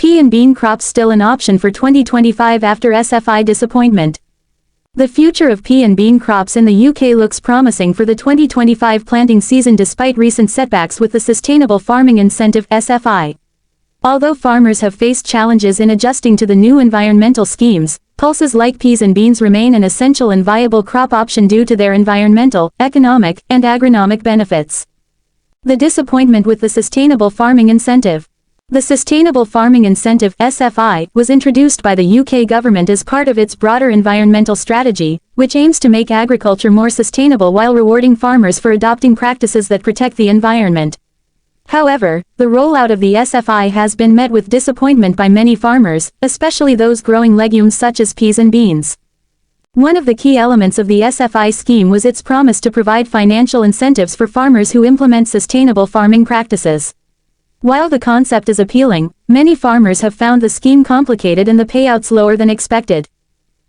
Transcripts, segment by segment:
pea and bean crops still an option for 2025 after SFI disappointment? The future of pea and bean crops in the UK looks promising for the 2025 planting season despite recent setbacks with the Sustainable Farming Incentive (SFI). Although farmers have faced challenges in adjusting to the new environmental schemes, pulses like peas and beans remain an essential and viable crop option due to their environmental, economic, and agronomic benefits. The disappointment with the Sustainable Farming Incentive. The Sustainable Farming Incentive (SFI) was introduced by the UK government as part of its broader environmental strategy, which aims to make agriculture more sustainable while rewarding farmers for adopting practices that protect the environment. However, the rollout of the SFI has been met with disappointment by many farmers, especially those growing legumes such as peas and beans. One of the key elements of the SFI scheme was its promise to provide financial incentives for farmers who implement sustainable farming practices. While the concept is appealing, many farmers have found the scheme complicated and the payouts lower than expected.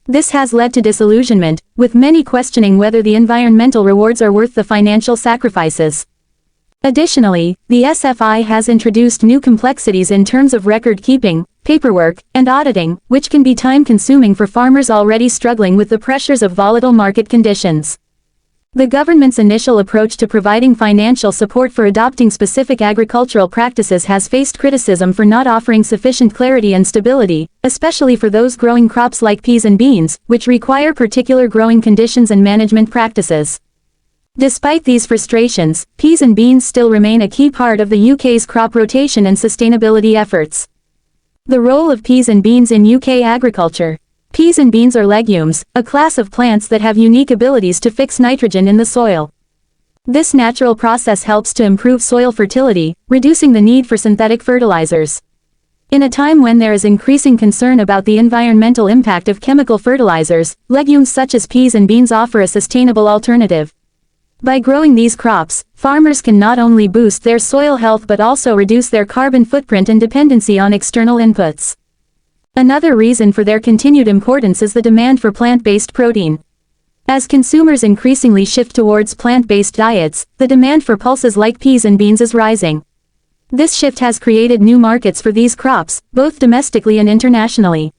This has led to disillusionment, with many questioning whether the environmental rewards are worth the financial sacrifices. Additionally, the SFI has introduced new complexities in terms of record keeping, paperwork, and auditing, which can be time-consuming for farmers already struggling with the pressures of volatile market conditions. The government's initial approach to providing financial support for adopting specific agricultural practices has faced criticism for not offering sufficient clarity and stability, especially for those growing crops like peas and beans, which require particular growing conditions and management practices. Despite these frustrations, peas and beans still remain a key part of the UK's crop rotation and sustainability efforts. The role of peas and beans in UK agriculture. Peas and beans are legumes, a class of plants that have unique abilities to fix nitrogen in the soil. This natural process helps to improve soil fertility, reducing the need for synthetic fertilizers. In a time when there is increasing concern about the environmental impact of chemical fertilizers, legumes such as peas and beans offer a sustainable alternative. By growing these crops, farmers can not only boost their soil health but also reduce their carbon footprint and dependency on external inputs. Another reason for their continued importance is the demand for plant-based protein. As consumers increasingly shift towards plant-based diets, the demand for pulses like peas and beans is rising. This shift has created new markets for these crops, both domestically and internationally.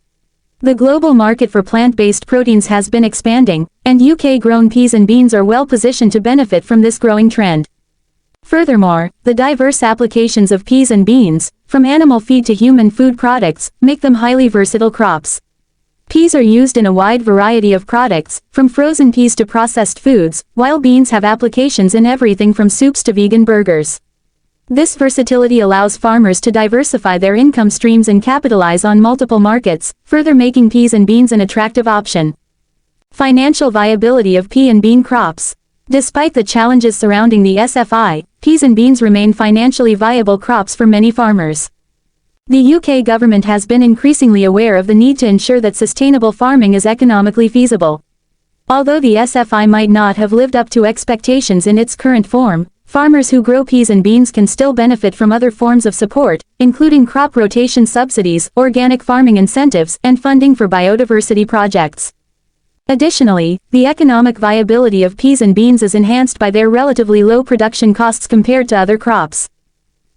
The global market for plant-based proteins has been expanding, and UK-grown peas and beans are well positioned to benefit from this growing trend. Furthermore, the diverse applications of peas and beans, from animal feed to human food products, make them highly versatile crops. Peas are used in a wide variety of products, from frozen peas to processed foods, while beans have applications in everything from soups to vegan burgers. This versatility allows farmers to diversify their income streams and capitalize on multiple markets, further making peas and beans an attractive option. Financial viability of pea and bean crops. Despite the challenges surrounding the SFI, peas and beans remain financially viable crops for many farmers. The UK government has been increasingly aware of the need to ensure that sustainable farming is economically feasible. Although the SFI might not have lived up to expectations in its current form, farmers who grow peas and beans can still benefit from other forms of support, including crop rotation subsidies, organic farming incentives, and funding for biodiversity projects. Additionally, the economic viability of peas and beans is enhanced by their relatively low production costs compared to other crops.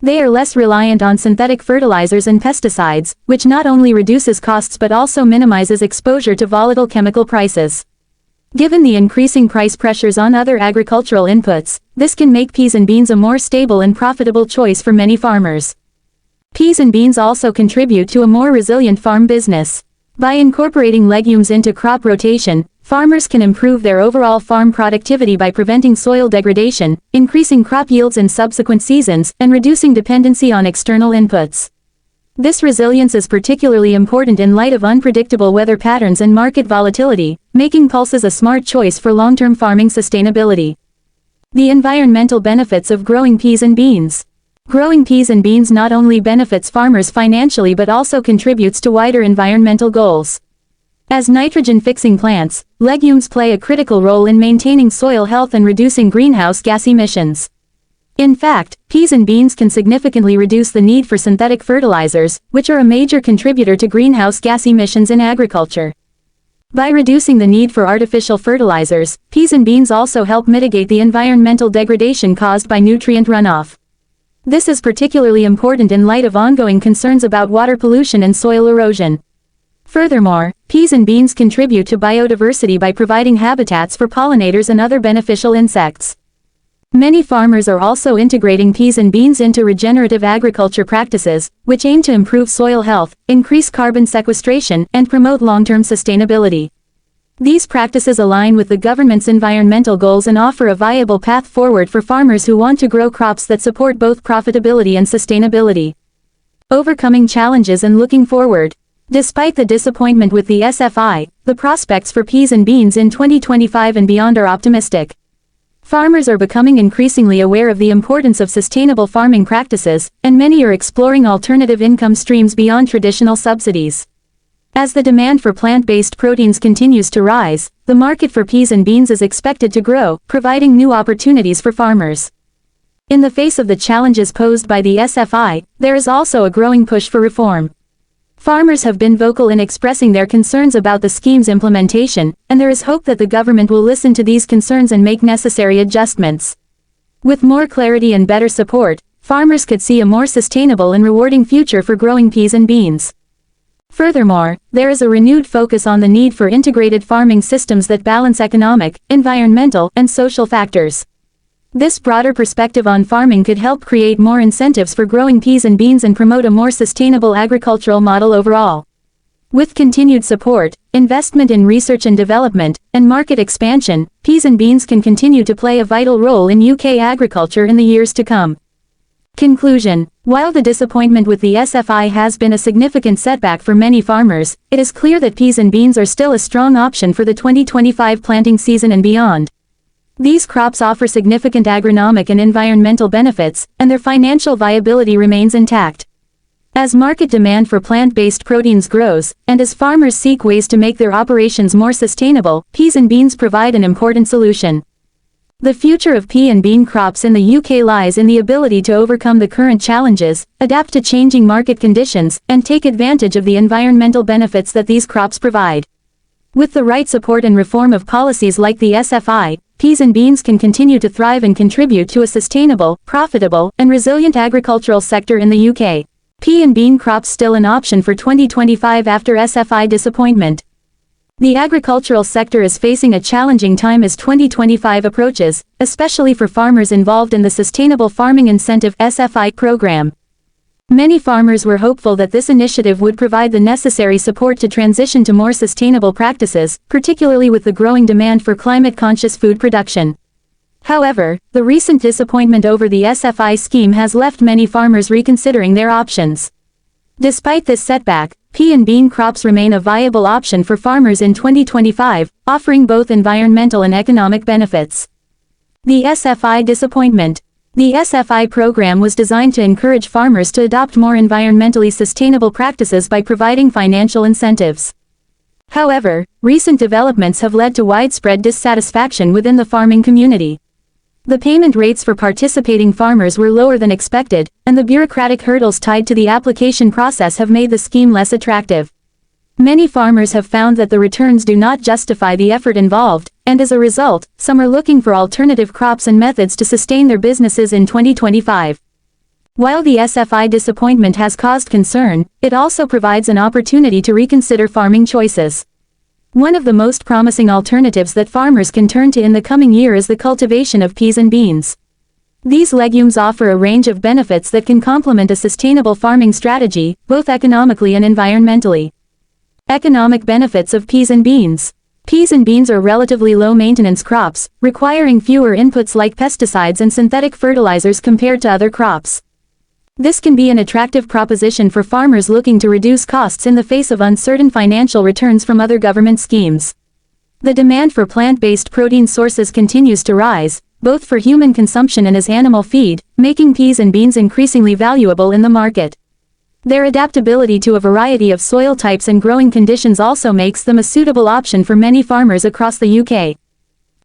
They are less reliant on synthetic fertilizers and pesticides, which not only reduces costs but also minimizes exposure to volatile chemical prices. Given the increasing price pressures on other agricultural inputs, this can make peas and beans a more stable and profitable choice for many farmers. Peas and beans also contribute to a more resilient farm business. By incorporating legumes into crop rotation, farmers can improve their overall farm productivity by preventing soil degradation, increasing crop yields in subsequent seasons, and reducing dependency on external inputs. This resilience is particularly important in light of unpredictable weather patterns and market volatility, making pulses a smart choice for long-term farming sustainability. The environmental benefits of growing peas and beans. Growing peas and beans not only benefits farmers financially but also contributes to wider environmental goals. As nitrogen-fixing plants, legumes play a critical role in maintaining soil health and reducing greenhouse gas emissions. In fact, peas and beans can significantly reduce the need for synthetic fertilizers, which are a major contributor to greenhouse gas emissions in agriculture. By reducing the need for artificial fertilizers, peas and beans also help mitigate the environmental degradation caused by nutrient runoff. This is particularly important in light of ongoing concerns about water pollution and soil erosion. Furthermore, peas and beans contribute to biodiversity by providing habitats for pollinators and other beneficial insects. Many farmers are also integrating peas and beans into regenerative agriculture practices, which aim to improve soil health, increase carbon sequestration, and promote long-term sustainability. These practices align with the government's environmental goals and offer a viable path forward for farmers who want to grow crops that support both profitability and sustainability. Overcoming challenges and looking forward. Despite the disappointment with the SFI, the prospects for peas and beans in 2025 and beyond are optimistic. Farmers are becoming increasingly aware of the importance of sustainable farming practices, and many are exploring alternative income streams beyond traditional subsidies. As the demand for plant-based proteins continues to rise, the market for peas and beans is expected to grow, providing new opportunities for farmers. In the face of the challenges posed by the SFI, there is also a growing push for reform. Farmers have been vocal in expressing their concerns about the scheme's implementation, and there is hope that the government will listen to these concerns and make necessary adjustments. With more clarity and better support, farmers could see a more sustainable and rewarding future for growing peas and beans. Furthermore, there is a renewed focus on the need for integrated farming systems that balance economic, environmental, and social factors. This broader perspective on farming could help create more incentives for growing peas and beans and promote a more sustainable agricultural model overall. With continued support, investment in research and development, and market expansion, peas and beans can continue to play a vital role in UK agriculture in the years to come. Conclusion. While the disappointment with the SFI has been a significant setback for many farmers, it is clear that peas and beans are still a strong option for the 2025 planting season and beyond. These crops offer significant agronomic and environmental benefits, and their financial viability remains intact. As market demand for plant-based proteins grows, and as farmers seek ways to make their operations more sustainable, peas and beans provide an important solution. The future of pea and bean crops in the UK lies in the ability to overcome the current challenges, adapt to changing market conditions, and take advantage of the environmental benefits that these crops provide. With the right support and reform of policies like the SFI, peas and beans can continue to thrive and contribute to a sustainable, profitable, and resilient agricultural sector in the UK. Pea and bean crops still an option for 2025 after SFI disappointment. The agricultural sector is facing a challenging time as 2025 approaches, especially for farmers involved in the Sustainable Farming Incentive (SFI) program. Many farmers were hopeful that this initiative would provide the necessary support to transition to more sustainable practices, particularly with the growing demand for climate-conscious food production. However, the recent disappointment over the SFI scheme has left many farmers reconsidering their options. Despite this setback, pea and bean crops remain a viable option for farmers in 2025, offering both environmental and economic benefits. The SFI disappointment. The SFI program was designed to encourage farmers to adopt more environmentally sustainable practices by providing financial incentives. However, recent developments have led to widespread dissatisfaction within the farming community. The payment rates for participating farmers were lower than expected, and the bureaucratic hurdles tied to the application process have made the scheme less attractive. Many farmers have found that the returns do not justify the effort involved, and as a result, some are looking for alternative crops and methods to sustain their businesses in 2025. While the SFI disappointment has caused concern, it also provides an opportunity to reconsider farming choices. One of the most promising alternatives that farmers can turn to in the coming year is the cultivation of peas and beans. These legumes offer a range of benefits that can complement a sustainable farming strategy, both economically and environmentally. Economic benefits of peas and beans. Peas and beans are relatively low-maintenance crops, requiring fewer inputs like pesticides and synthetic fertilizers compared to other crops. This can be an attractive proposition for farmers looking to reduce costs in the face of uncertain financial returns from other government schemes. The demand for plant-based protein sources continues to rise, both for human consumption and as animal feed, making peas and beans increasingly valuable in the market. Their adaptability to a variety of soil types and growing conditions also makes them a suitable option for many farmers across the UK.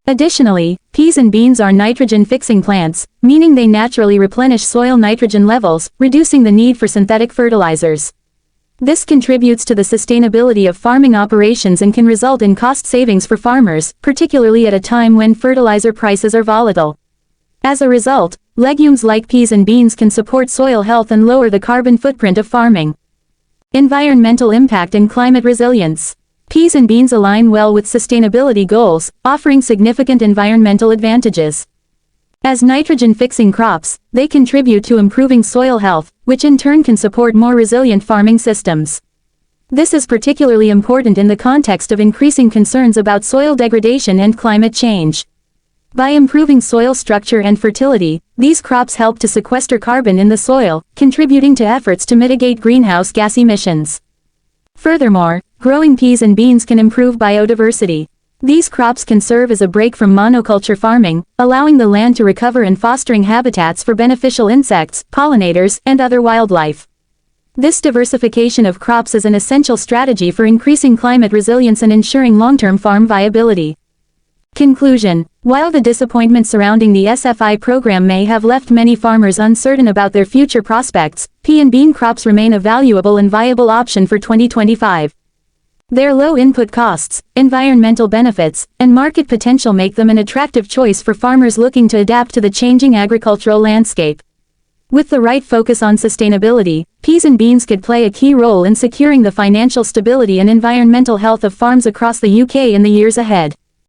Additionally, peas and beans are nitrogen-fixing plants, meaning they naturally replenish soil nitrogen levels, reducing the need for synthetic fertilizers. This contributes to the sustainability of farming operations and can result in cost savings for farmers, particularly at a time when fertilizer prices are volatile. As a result, legumes like peas and beans can support soil health and lower the carbon footprint of farming. Environmental impact and climate resilience. Peas and beans align well with sustainability goals, offering significant environmental advantages. As nitrogen-fixing crops, they contribute to improving soil health, which in turn can support more resilient farming systems. This is particularly important in the context of increasing concerns about soil degradation and climate change. By improving soil structure and fertility, these crops help to sequester carbon in the soil, contributing to efforts to mitigate greenhouse gas emissions. Furthermore, growing peas and beans can improve biodiversity. These crops can serve as a break from monoculture farming, allowing the land to recover and fostering habitats for beneficial insects, pollinators, and other wildlife. This diversification of crops is an essential strategy for increasing climate resilience and ensuring long-term farm viability. Conclusion. While the disappointment surrounding the SFI program may have left many farmers uncertain about their future prospects, pea and bean crops remain a valuable and viable option for 2025. Their low input costs, environmental benefits, and market potential make them an attractive choice for farmers looking to adapt to the changing agricultural landscape. With the right focus on sustainability, peas and beans could play a key role in securing the financial stability and environmental health of farms across the UK in the years ahead.